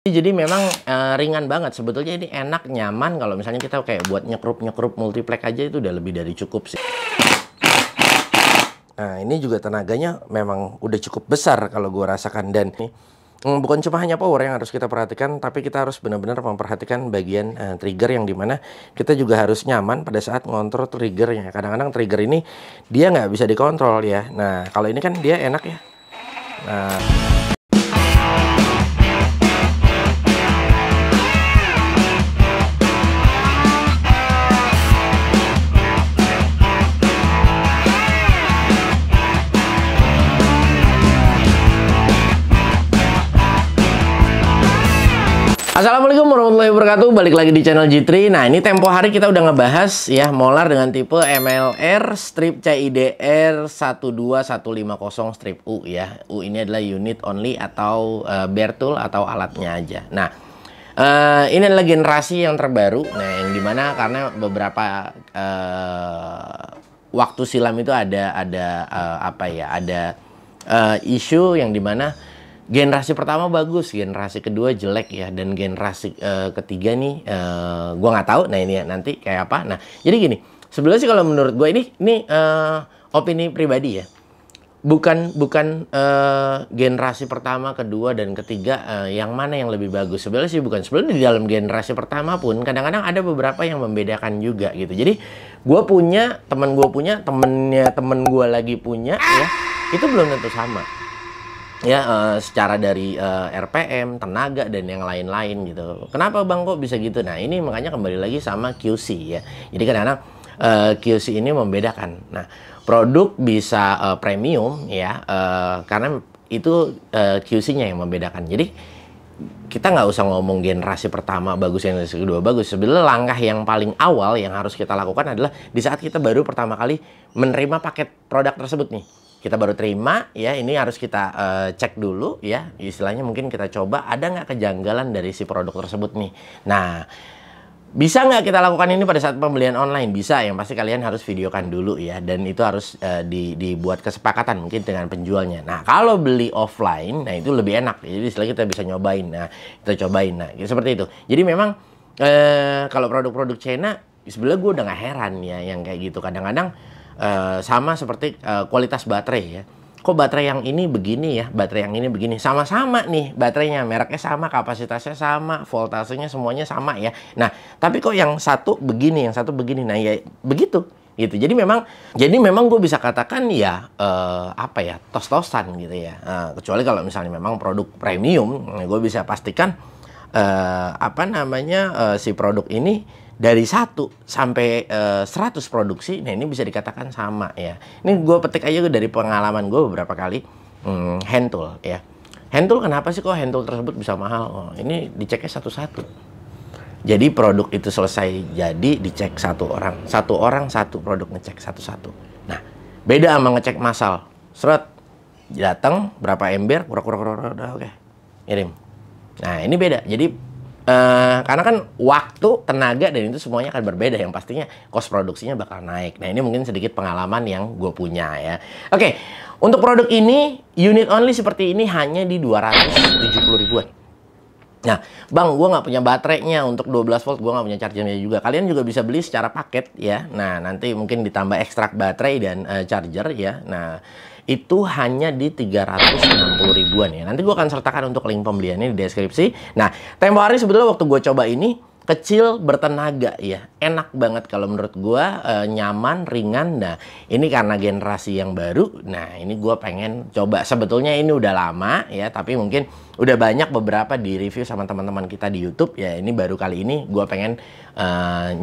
Jadi memang ringan banget sebetulnya, ini enak, nyaman. Kalau misalnya kita kayak buat nyekrup multiplex aja itu udah lebih dari cukup sih. Nah, ini juga tenaganya memang udah cukup besar kalau gue rasakan. Dan ini bukan cuma hanya power yang harus kita perhatikan, tapi kita harus benar-benar memperhatikan bagian trigger, yang dimana kita juga harus nyaman pada saat ngontrol triggernya. Kadang-kadang trigger ini dia nggak bisa dikontrol ya. Nah, kalau ini kan dia enak ya. Nah, Assalamualaikum warahmatullahi wabarakatuh. Balik lagi di channel G3. Nah, ini tempo hari kita udah ngebahas ya molar dengan tipe MLR strip CIDR 12150 strip U ya. U ini adalah unit only atau bare tool atau alatnya aja. Nah, ini adalah generasi yang terbaru. Nah, yang dimana karena beberapa waktu silam itu ada isu yang dimana generasi pertama bagus, generasi kedua jelek ya, dan generasi ketiga nih gua nggak tahu. Nah, ini ya, nanti kayak apa. Nah, jadi gini, sebenarnya sih kalau menurut gue ini opini pribadi ya. Bukan generasi pertama, kedua, dan ketiga yang mana yang lebih bagus. Sebenarnya sih bukan. Sebenarnya di dalam generasi pertama pun kadang-kadang ada beberapa yang membedakan juga gitu. Jadi temennya temen gue lagi punya ya, itu belum tentu sama ya, secara dari RPM, tenaga, dan yang lain-lain gitu. Kenapa Bang kok bisa gitu? Nah, ini makanya kembali lagi sama QC ya. Jadi kadang-kadang QC ini membedakan. Nah, produk bisa premium ya, karena itu QC-nya yang membedakan. Jadi kita nggak usah ngomong generasi pertama bagus, generasi kedua bagus. Sebenarnya langkah yang paling awal yang harus kita lakukan adalah di saat kita baru pertama kali menerima paket produk tersebut nih. Kita baru terima ya, ini harus kita cek dulu ya, istilahnya mungkin kita coba ada nggak kejanggalan dari si produk tersebut nih. Nah, bisa nggak kita lakukan ini pada saat pembelian online? Bisa, yang pasti kalian harus videokan dulu ya, dan itu harus dibuat kesepakatan mungkin dengan penjualnya. Nah, kalau beli offline, nah itu lebih enak, jadi istilahnya kita bisa nyobain. Nah, kita cobain, nah seperti itu. Jadi memang kalau produk-produk China, sebenarnya gue udah nggak heran ya yang kayak gitu. Kadang-kadang sama seperti kualitas baterai ya. Kok baterai yang ini begini ya, baterai yang ini begini. Sama-sama nih baterainya, mereknya sama, kapasitasnya sama, voltasenya semuanya sama ya. Nah, tapi kok yang satu begini, yang satu begini. Nah, ya begitu gitu. Jadi memang gue bisa katakan ya tos-tosan gitu ya. Kecuali kalau misalnya memang produk premium, gue bisa pastikan si produk ini dari 1 sampai 100 produksi, nah ini bisa dikatakan sama ya. Ini gue petik aja dari pengalaman gue beberapa kali hand tool ya. Hand tool kenapa sih kok hand tool tersebut bisa mahal? Oh, ini diceknya satu-satu. Jadi produk itu selesai jadi dicek satu orang satu produk ngecek satu-satu. Nah, beda sama ngecek massal. Seret, datang berapa ember, kura-kura udah oke, kirim. Nah, ini beda. Jadi karena kan waktu, tenaga, dan itu semuanya akan berbeda. Yang pastinya cost produksinya bakal naik. Nah, ini mungkin sedikit pengalaman yang gue punya ya. Oke, untuk produk ini unit only seperti ini hanya di 270 ribuan. Nah, Bang, gue nggak punya baterainya untuk 12 volt, gue nggak punya chargernya juga. Kalian juga bisa beli secara paket ya. Nah, nanti mungkin ditambah ekstrak baterai dan charger ya. Nah, itu hanya di 360 ribuan ya. Nanti gue akan sertakan untuk link pembeliannya di deskripsi. Nah, tempo hari sebetulnya waktu gue coba ini kecil, bertenaga ya, enak banget kalau menurut gue, nyaman, ringan. Nah, ini karena generasi yang baru. Nah, ini gue pengen coba. Sebetulnya ini udah lama ya, tapi mungkin udah banyak beberapa di review sama teman-teman kita di YouTube ya. Ini baru kali ini gue pengen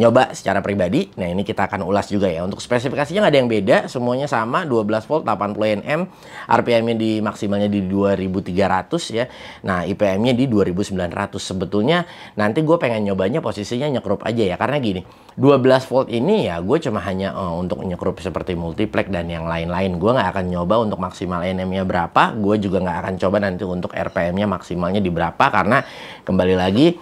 nyoba secara pribadi. Nah, ini kita akan ulas juga ya. Untuk spesifikasinya nggak ada yang beda, semuanya sama, 12 volt, 80 Nm, RPM-nya di maksimalnya di 2300 ya. Nah, IPM-nya di 2900. Sebetulnya nanti gue pengen nyobanya posisinya nyekrup aja ya, karena gini, 12 volt ini ya gue cuma hanya untuk nyekrup seperti multiplex dan yang lain-lain. Gue nggak akan nyoba untuk maksimal Nm-nya berapa. Gue juga nggak akan coba nanti untuk RPM-nya maksimalnya di berapa, karena kembali lagi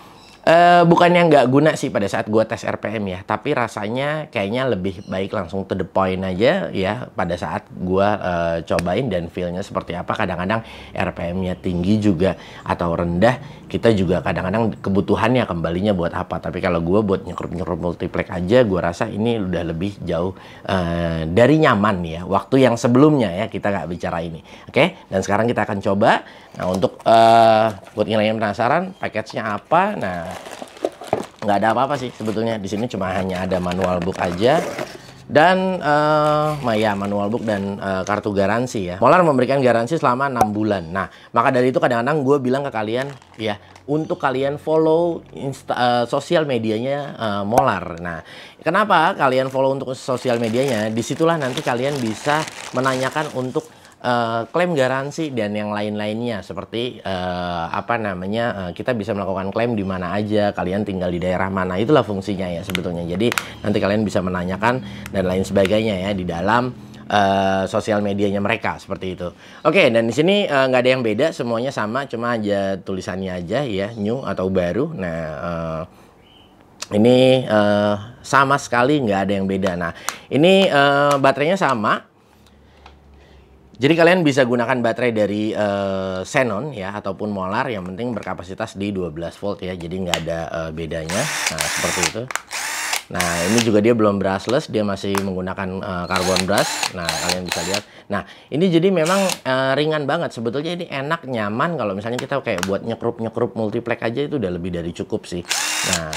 Bukannya nggak guna sih pada saat gua tes RPM ya, tapi rasanya kayaknya lebih baik langsung to the point aja ya pada saat gua cobain dan feel-nya seperti apa. Kadang-kadang RPM-nya tinggi juga atau rendah, kita juga kadang-kadang kebutuhannya kembalinya buat apa. Tapi kalau gua buat nyekrup-nyekrup multiplex aja, gua rasa ini udah lebih jauh dari nyaman ya. Waktu yang sebelumnya ya, kita nggak bicara ini. Oke, dan sekarang kita akan coba. Nah, untuk buat ngilangin penasaran, package-nya apa? Nah, nggak ada apa-apa sih sebetulnya. Di sini cuma hanya ada manual book aja dan manual book dan kartu garansi ya. Molar memberikan garansi selama 6 bulan. Nah, maka dari itu kadang-kadang gue bilang ke kalian ya, untuk kalian follow sosial medianya Molar. Nah, kenapa kalian follow untuk sosial medianya? Disitulah nanti kalian bisa menanyakan untuk klaim garansi dan yang lain-lainnya, seperti kita bisa melakukan klaim di mana aja, kalian tinggal di daerah mana, itulah fungsinya ya sebetulnya. Jadi nanti kalian bisa menanyakan dan lain sebagainya ya di dalam sosial medianya mereka, seperti itu. Oke, dan di sini nggak ada yang beda, semuanya sama, cuma aja tulisannya aja ya, new atau baru. Nah, ini sama sekali nggak ada yang beda. Nah, ini baterainya sama. Jadi kalian bisa gunakan baterai dari Xenon ya ataupun Molar, yang penting berkapasitas di 12 volt ya. Jadi nggak ada bedanya. Nah, seperti itu. Nah, ini juga dia belum brushless, dia masih menggunakan carbon brush. Nah, kalian bisa lihat. Nah, ini jadi memang ringan banget. Sebetulnya ini enak, nyaman. Kalau misalnya kita kayak buat nyekrup-nyekrup multiplex aja itu udah lebih dari cukup sih. Nah,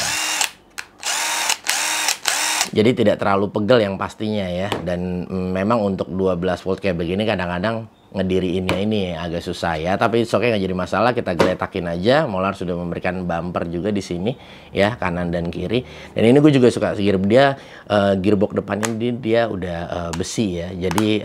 jadi tidak terlalu pegel yang pastinya ya. Dan memang untuk 12 volt kayak begini kadang-kadang ngediriinnya ini agak susah ya, tapi oke, nggak jadi masalah, kita geletakin aja. Molar sudah memberikan bumper juga di sini ya, kanan dan kiri. Dan ini gue juga suka gearbox depannya dia udah besi ya, jadi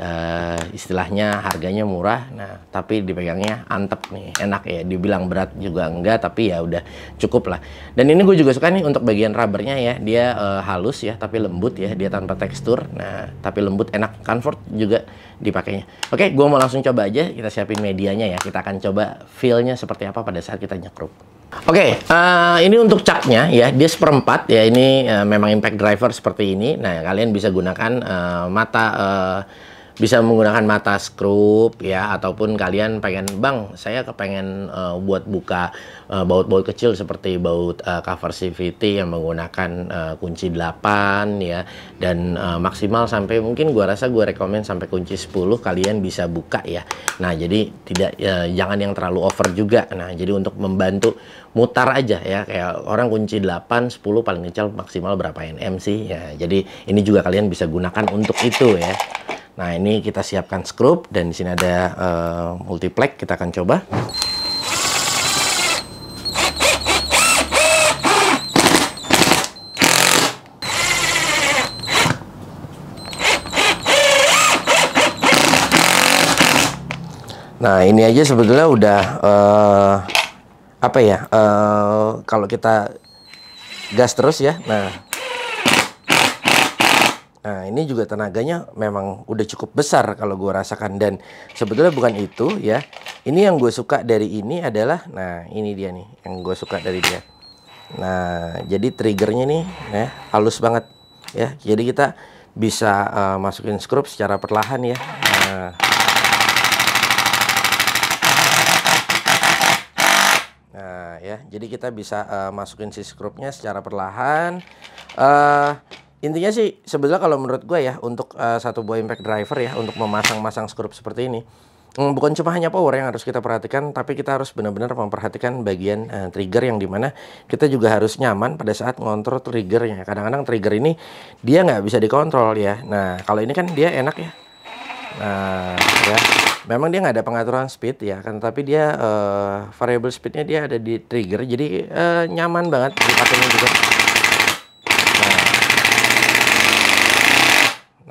istilahnya harganya murah. Nah, tapi dipegangnya antep nih, enak ya. Dibilang berat juga enggak, tapi ya udah cukup lah. Dan ini gue juga suka nih untuk bagian rubbernya ya, dia halus ya tapi lembut ya, dia tanpa tekstur. Nah, tapi lembut, enak, comfort juga dipakainya. Oke, gue mau langsung coba aja. Kita siapin medianya ya, kita akan coba feel-nya seperti apa pada saat kita nyekrup. Oke, ini untuk caknya ya, dia seperempat ya. Ini memang impact driver seperti ini. Nah, kalian bisa gunakan bisa menggunakan mata skrup ya, ataupun kalian pengen, bang, saya kepengen buat buka baut-baut kecil seperti baut cover CVT yang menggunakan kunci 8 ya, dan maksimal sampai, mungkin gua rasa gue rekomen sampai kunci 10 kalian bisa buka ya. Nah, jadi tidak jangan yang terlalu over juga. Nah, jadi untuk membantu mutar aja ya, kayak orang kunci 8, 10 paling kecil maksimal berapa nm sih ya. Jadi ini juga kalian bisa gunakan untuk itu ya. Nah, ini kita siapkan skrup dan di sini ada multiplex, kita akan coba. Nah, ini aja sebetulnya udah kalau kita gas terus ya. Nah, ini juga tenaganya memang udah cukup besar kalau gue rasakan. Dan sebetulnya bukan itu ya. Ini yang gue suka dari ini adalah, nah ini dia nih yang gue suka dari dia. Nah, jadi triggernya nih ya, halus banget ya. Jadi kita bisa masukin skrup secara perlahan ya. Nah ya, jadi kita bisa masukin si skrupnya secara perlahan. Intinya sih sebetulnya kalau menurut gue ya, untuk satu buah impact driver ya, untuk memasang-masang skrup seperti ini, bukan cuma hanya power yang harus kita perhatikan, tapi kita harus benar-benar memperhatikan bagian trigger, yang dimana kita juga harus nyaman pada saat ngontrol triggernya. Kadang-kadang trigger ini dia nggak bisa dikontrol ya. Nah, kalau ini kan dia enak ya. Nah ya, memang dia nggak ada pengaturan speed ya kan, tapi dia variable speednya dia ada di trigger, jadi nyaman banget dipakainya juga.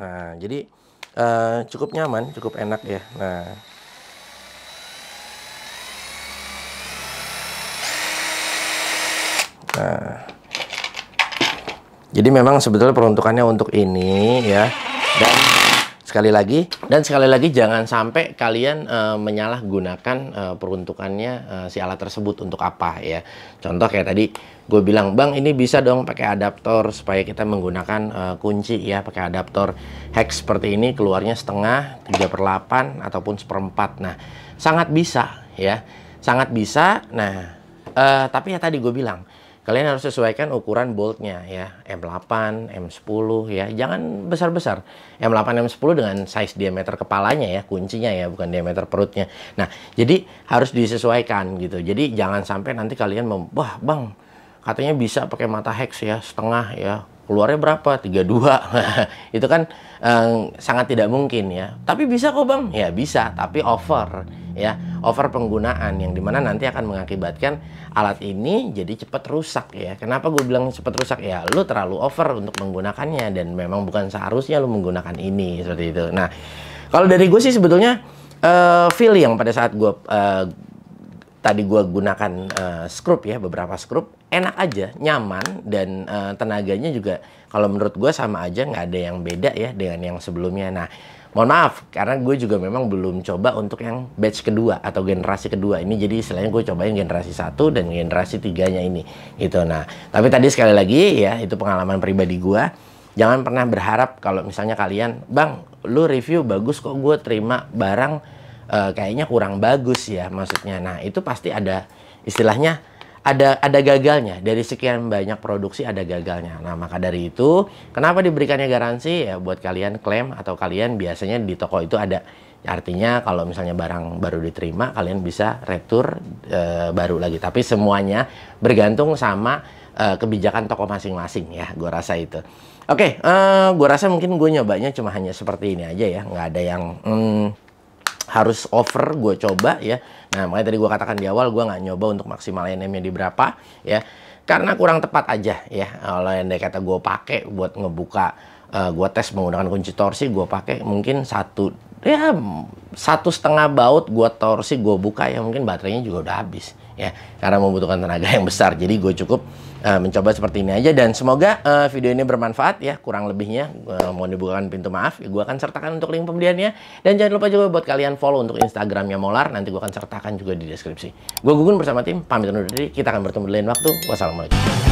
Nah, jadi cukup nyaman, cukup enak ya. Nah, jadi memang sebetulnya peruntukannya untuk ini ya. Dan sekali lagi jangan sampai kalian menyalahgunakan peruntukannya si alat tersebut untuk apa ya. Contoh kayak tadi gue bilang, bang ini bisa dong pakai adaptor supaya kita menggunakan kunci ya, pakai adaptor hex seperti ini, keluarnya setengah, 3/8 ataupun 1/4. Nah sangat bisa ya, sangat bisa. Nah tapi ya tadi gue bilang, kalian harus sesuaikan ukuran boltnya ya, M8, M10 ya, jangan besar-besar. M8, M10 dengan size diameter kepalanya ya, kuncinya ya, bukan diameter perutnya. Nah, jadi harus disesuaikan gitu. Jadi jangan sampai nanti kalian wah bang, katanya bisa pakai mata hex ya, setengah ya, keluarnya berapa? 32. Itu kan sangat tidak mungkin ya. Tapi bisa kok bang, ya bisa, tapi over ya, over penggunaan yang dimana nanti akan mengakibatkan alat ini jadi cepat rusak ya. Kenapa gue bilang cepat rusak ya? Lu terlalu over untuk menggunakannya dan memang bukan seharusnya lu menggunakan ini seperti itu. Nah, kalau dari gue sih sebetulnya feel yang pada saat gue tadi gue gunakan skrup ya, beberapa skrup, enak aja, nyaman, dan tenaganya juga kalau menurut gue sama aja, nggak ada yang beda ya dengan yang sebelumnya. Nah, mohon maaf, karena gue juga memang belum coba untuk yang batch kedua atau generasi kedua ini. Jadi istilahnya gue cobain generasi 1 dan generasi 3-nya ini gitu. Nah, tapi tadi sekali lagi ya, itu pengalaman pribadi gue. Jangan pernah berharap kalau misalnya kalian, bang, lu review bagus kok, gue terima barang kayaknya kurang bagus ya maksudnya. Nah, itu pasti ada istilahnya, ada gagalnya. Dari sekian banyak produksi ada gagalnya. Nah, maka dari itu kenapa diberikannya garansi ya, buat kalian klaim atau kalian biasanya di toko itu ada. Artinya kalau misalnya barang baru diterima, kalian bisa retur baru lagi. Tapi semuanya bergantung sama kebijakan toko masing-masing ya, gue rasa itu. Oke, gue rasa mungkin gue nyobanya cuma hanya seperti ini aja ya, nggak ada yang harus over gue coba ya. Nah, makanya tadi gue katakan di awal, gue nggak nyoba untuk maksimal NM-nya di berapa ya, karena kurang tepat aja ya. Kalau yang kata gue pakai buat ngebuka, gue tes menggunakan kunci torsi, gue pakai mungkin 1,5 baut gue torsi, gue buka ya, mungkin baterainya juga udah habis ya, karena membutuhkan tenaga yang besar. Jadi gue cukup mencoba seperti ini aja, dan semoga video ini bermanfaat ya. Kurang lebihnya mau dibukakan pintu maaf, gue akan sertakan untuk link pembeliannya, dan jangan lupa juga buat kalian follow untuk Instagramnya Molar, nanti gue akan sertakan juga di deskripsi. Gue Gugun bersama tim pamit undur diri, kita akan bertemu di lain waktu. Wassalamualaikum.